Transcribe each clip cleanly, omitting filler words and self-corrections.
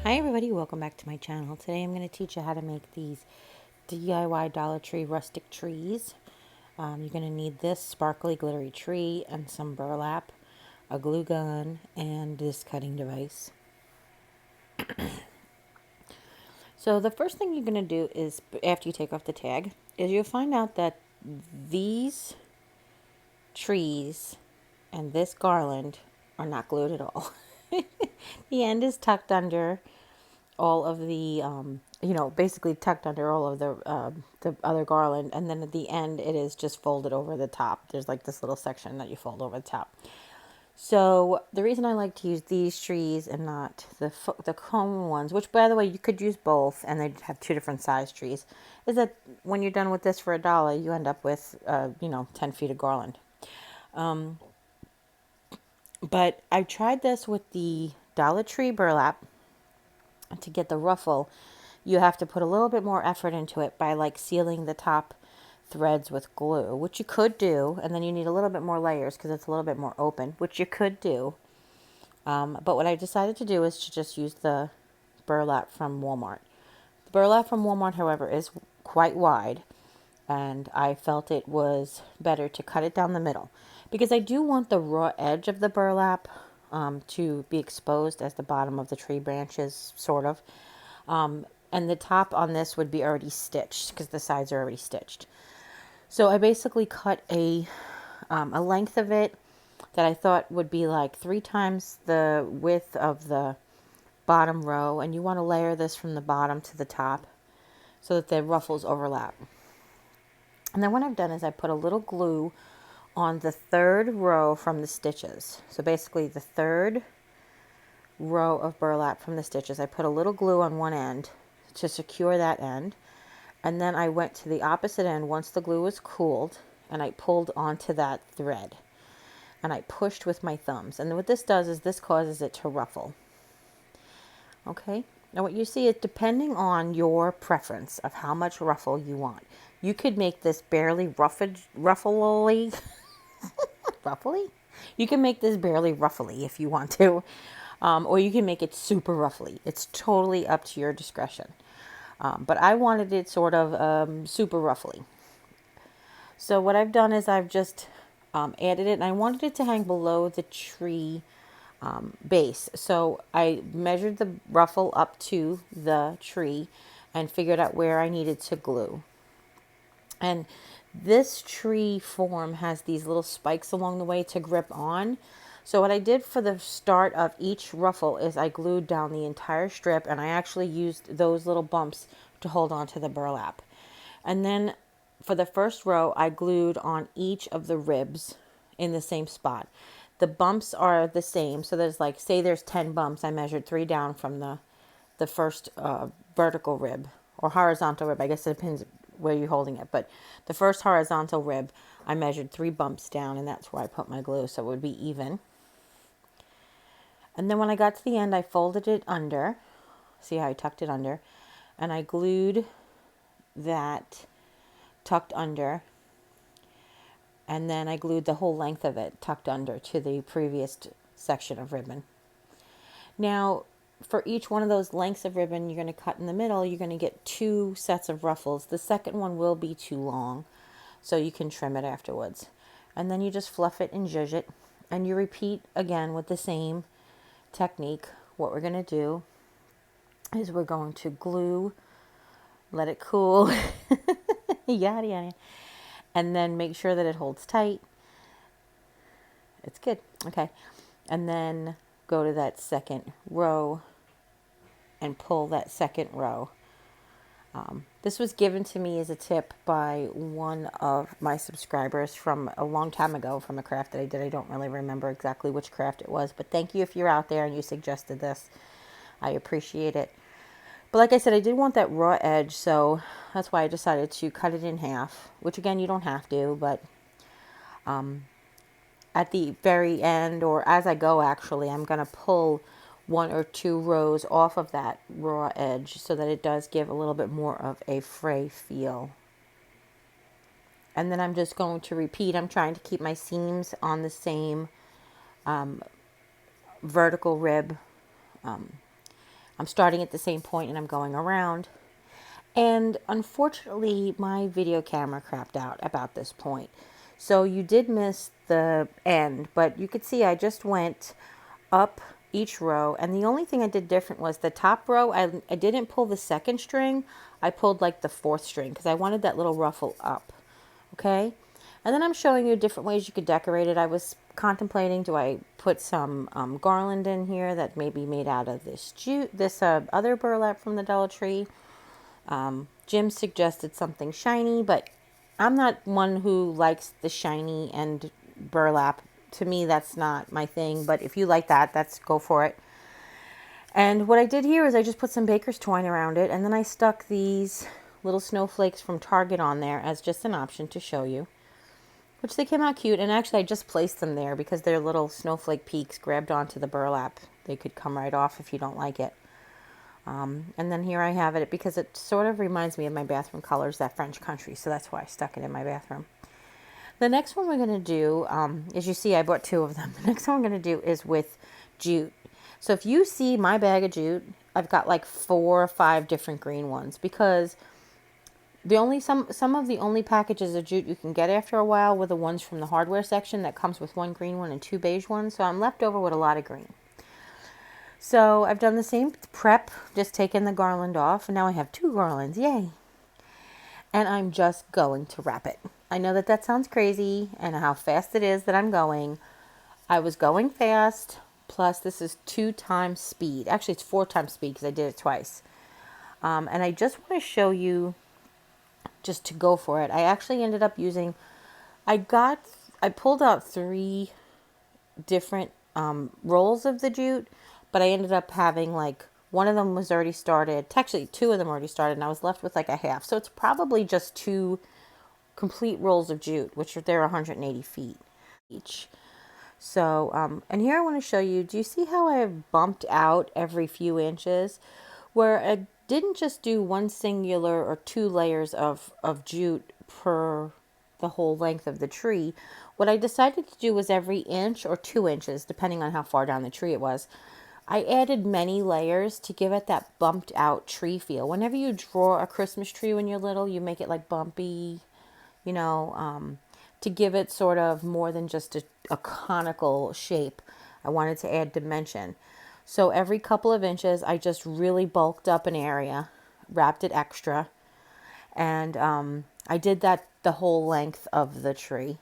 Hi everybody, welcome back to my channel. Today I'm going to teach you how to make these DIY Dollar Tree rustic trees. You're going to need this sparkly glittery tree and some burlap, a glue gun, and this cutting device. So the first thing you're going to do is, after you take off the tag, is you'll find out that these trees and this garland are not glued at all. The end is tucked under all of the, basically tucked under all of the other garland, and then at the end it is just folded over the top. There's like this little section that you fold over the top. So the reason I like to use these trees and not the cone ones, which by the way you could use both, and they'd have two different size trees, is that when you're done with this for $1, you end up with 10 feet of garland. But I tried this with the Dollar Tree burlap. To get the ruffle, you have to put a little bit more effort into it by like sealing the top threads with glue, which you could do, and then you need a little bit more layers because it's a little bit more open, which you could do. But what I decided to do is to just use the burlap from Walmart. The burlap from Walmart, however, is quite wide, and I felt it was better to cut it down the middle because I do want the raw edge of the burlap to be exposed as the bottom of the tree branches, sort of. And the top on this would be already stitched because the sides are already stitched. So I basically cut a length of it that I thought would be like 3 times the width of the bottom row, and you want to layer this from the bottom to the top so that the ruffles overlap. And then what I've done is I put a little glue on the third row from the stitches. So basically the third row of burlap from the stitches, I put a little glue on one end to secure that end. And then I went to the opposite end once the glue was cooled, and I pulled onto that thread. And I pushed with my thumbs. And what this does is this causes it to ruffle. Okay? Now what you see is, depending on your preference of how much ruffle you want, you could make this barely ruffly. Ruffly? You can make this barely ruffly if you want to. Or you can make it super ruffly. It's totally up to your discretion. But I wanted it sort of super ruffly. So what I've done is I've just added it, and I wanted it to hang below the tree base. So I measured the ruffle up to the tree and figured out where I needed to glue. And this tree form has these little spikes along the way to grip on. So what I did for the start of each ruffle is I glued down the entire strip, and I actually used those little bumps to hold on to the burlap. And then for the first row, I glued on each of the ribs in the same spot. The bumps are the same. So there's like, say there's 10 bumps. I measured 3 down from the first vertical rib or horizontal rib. I guess it depends where you're holding it. But the first horizontal rib, I measured 3 bumps down, and that's where I put my glue so it would be even. And then when I got to the end, I folded it under. See how I tucked it under? And I glued that tucked under. And then I glued the whole length of it tucked under to the previous section of ribbon. Now, for each one of those lengths of ribbon you're going to cut in the middle, you're going to get 2 sets of ruffles. The second one will be too long, so you can trim it afterwards. And then you just fluff it and zhuzh it. And you repeat again with the same technique. What we're going to do is we're going to glue, let it cool, yada yada, and then make sure that it holds tight. It's good. Okay. And then go to that second row and pull that second row. This was given to me as a tip by one of my subscribers from a long time ago, from a craft that I did. I don't really remember exactly which craft it was, but thank you if you're out there and you suggested this. I appreciate it. But like I said, I did want that raw edge, so that's why I decided to cut it in half, which again, you don't have to, but at the very end, or as I go actually, I'm going to pull 1 or 2 rows off of that raw edge so that it does give a little bit more of a fray feel. And then I'm just going to repeat. I'm trying to keep my seams on the same vertical rib. I'm starting at the same point and I'm going around. And unfortunately, my video camera crapped out about this point. So you did miss the end, but you could see I just went up each row. And the only thing I did different was the top row, I didn't pull the second string. I pulled like the fourth string because I wanted that little ruffle up. Okay. And then I'm showing you different ways you could decorate it. I was contemplating, do I put some garland in here that may be made out of this jute, this other burlap from the Dollar Tree. Jim suggested something shiny, but I'm not one who likes the shiny and burlap. To me, that's not my thing, but if you like that, that's go for it. And what I did here is I just put some baker's twine around it, and then I stuck these little snowflakes from Target on there as just an option to show you, which they came out cute. And actually, I just placed them there because they're little snowflake peaks grabbed onto the burlap. They could come right off if you don't like it. And then here I have it because it sort of reminds me of my bathroom colors, that French country. So that's why I stuck it in my bathroom. The next one we're going to do, as you see, I bought 2 of them. The next one we're going to do is with jute. So if you see my bag of jute, I've got like 4 or 5 different green ones because some of the only packages of jute you can get after a while were the ones from the hardware section that comes with 1 green one and 2 beige ones. So I'm left over with a lot of green. So I've done the same prep, just taken the garland off, and now I have 2 garlands, yay! And I'm just going to wrap it. I know that sounds crazy, and how fast it is that I'm going. I was going fast, plus this is 2 times speed. Actually, it's 4 times speed because I did it twice. And I just want to show you, just to go for it. I actually ended up using, I pulled out 3 different rolls of the jute, but I ended up having like, one of them was already started. Actually, 2 of them already started, and I was left with like a half. So it's probably just 2 complete rolls of jute, which they're 180 feet each. So, and here I want to show you, do you see how I have bumped out every few inches? Where I didn't just do 1 singular or 2 layers of jute per the whole length of the tree. What I decided to do was every inch or 2 inches, depending on how far down the tree it was. I added many layers to give it that bumped out tree feel. Whenever you draw a Christmas tree when you're little, you make it like bumpy, you know, to give it sort of more than just a conical shape. I wanted to add dimension. So every couple of inches, I just really bulked up an area, wrapped it extra, and I did that the whole length of the tree.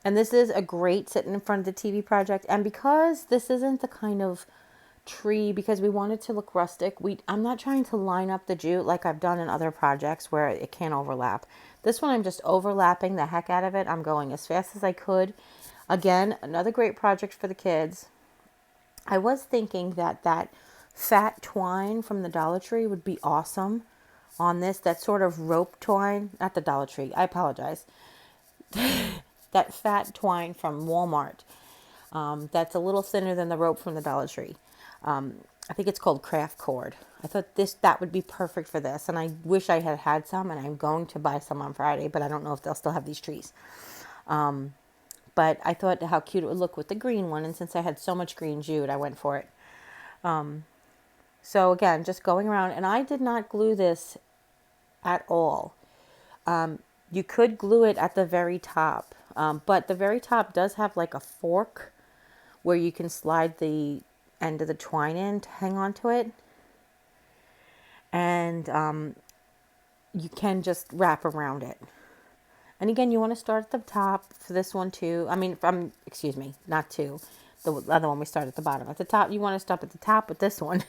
And this is a great sitting in front of the TV project. And because this isn't the kind of tree, because we want it to look rustic, I'm not trying to line up the jute like I've done in other projects where it can't overlap. This one I'm just overlapping the heck out of it. I'm going as fast as I could. Again, another great project for the kids. I was thinking that fat twine from the Dollar Tree would be awesome on this. That sort of rope twine, not the Dollar Tree, I apologize. That fat twine from Walmart. That's a little thinner than the rope from the Dollar Tree. I think it's called craft cord. I thought that would be perfect for this, and I wish I had had some, and I'm going to buy some on Friday, but I don't know if they'll still have these trees. But I thought how cute it would look with the green one, and since I had so much green jute, I went for it. So again, just going around, and I did not glue this at all. You could glue it at the very top, but the very top does have like a fork where you can slide the end of the twine in to hang on to it. And you can just wrap around it. And again, you want to start at the top for this one too. I mean, excuse me, not 2. The other one we start at the bottom. At the top, you want to stop at the top with this one.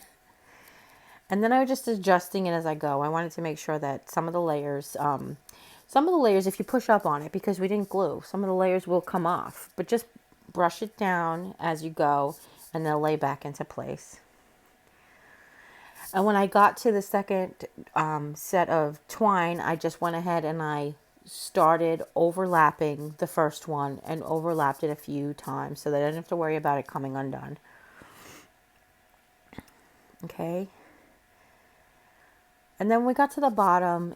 And then I was just adjusting it as I go. I wanted to make sure that some of the layers, if you push up on it, because we didn't glue, some of the layers will come off. But just brush it down as you go, and they'll lay back into place. And when I got to the second set of twine, I just went ahead and I started overlapping the first one and overlapped it a few times so that I didn't have to worry about it coming undone. Okay. And then when we got to the bottom,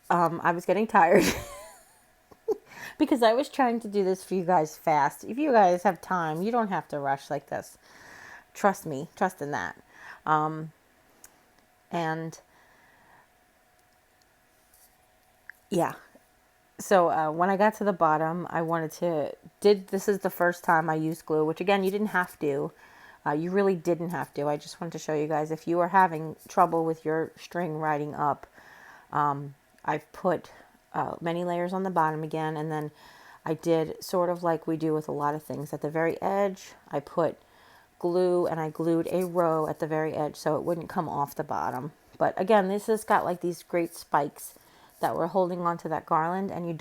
I was getting tired because I was trying to do this for you guys fast. If you guys have time, you don't have to rush like this. Trust me, trust in that. And yeah, so when I got to the bottom, I wanted to, this is the first time I used glue, which again, you didn't have to. You really didn't have to. I just wanted to show you guys, if you are having trouble with your string riding up, I've put many layers on the bottom again, and then I did sort of like we do with a lot of things. At the very edge, I put glue, and I glued a row at the very edge so it wouldn't come off the bottom. But again, this has got like these great spikes that we're holding onto that garland, and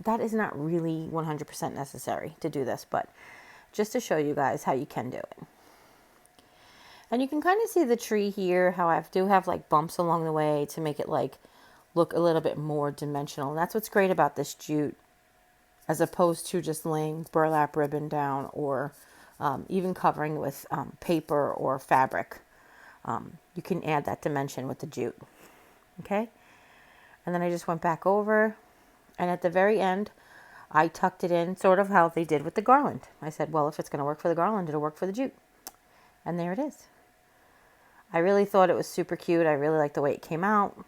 that is not really 100% necessary to do this, but just to show you guys how you can do it. And you can kind of see the tree here, how I do have like bumps along the way to make it like look a little bit more dimensional. And that's what's great about this jute, as opposed to just laying burlap ribbon down, or even covering with paper or fabric. You can add that dimension with the jute. Okay? And then I just went back over, and at the very end, I tucked it in sort of how they did with the garland. I said, well, if it's going to work for the garland, it'll work for the jute. And there it is. I really thought it was super cute. I really liked the way it came out.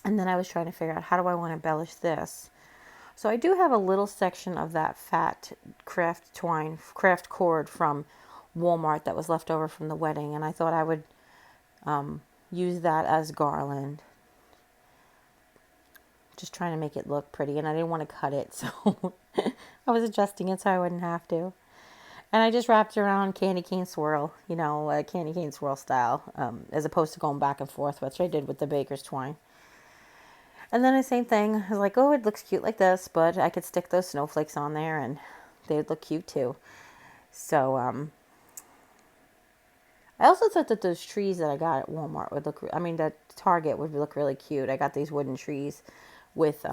And then I was trying to figure out, how do I want to embellish this? So I do have a little section of that fat craft cord from Walmart that was left over from the wedding, and I thought I would use that as garland. Just trying to make it look pretty, and I didn't want to cut it, so I was adjusting it so I wouldn't have to. And I just wrapped it around candy cane swirl, candy cane swirl style, as opposed to going back and forth, which I did with the baker's twine. And then the same thing, I was like, oh, it looks cute like this, but I could stick those snowflakes on there and they'd look cute too. So, I also thought that those trees that I got at Walmart would look, that Target would look really cute. I got these wooden trees with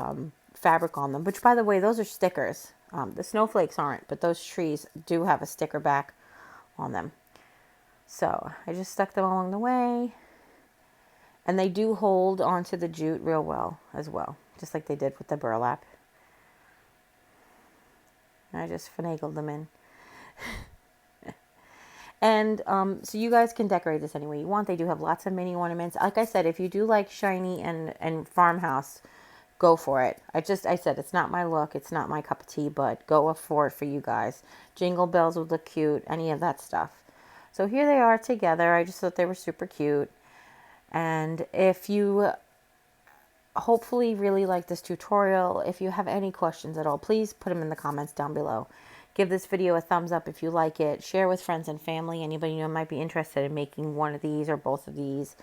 fabric on them, which, by the way, those are stickers. The snowflakes aren't, but those trees do have a sticker back on them. So I just stuck them along the way. And they do hold onto the jute real well as well, just like they did with the burlap. And I just finagled them in. And so you guys can decorate this any way you want. They do have lots of mini ornaments. Like I said, if you do like shiny and farmhouse, go for it. I said it's not my look. It's not my cup of tea, but go for it for you guys. Jingle bells would look cute, any of that stuff. So here they are together. I just thought they were super cute. And if you hopefully really like this tutorial, if you have any questions at all, please put them in the comments down below. Give this video a thumbs up if you like it. Share with friends and family. Anybody you know might be interested in making one of these or both of these.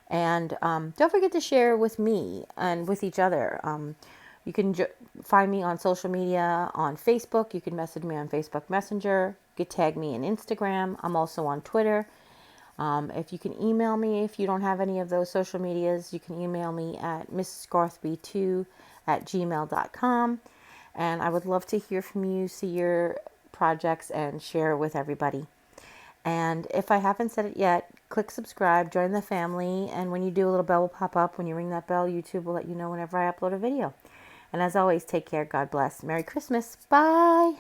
And don't forget to share with me and with each other. You can find me on social media, on Facebook. You can message me on Facebook Messenger. You can tag me on Instagram. I'm also on Twitter. If you can email me, if you don't have any of those social medias, you can email me at mrsgarthby2@gmail.com. And I would love to hear from you, see your projects, and share with everybody. And if I haven't said it yet, click subscribe, join the family, and when you do, a little bell will pop up. When you ring that bell, YouTube will let you know whenever I upload a video. And as always, take care. God bless. Merry Christmas. Bye.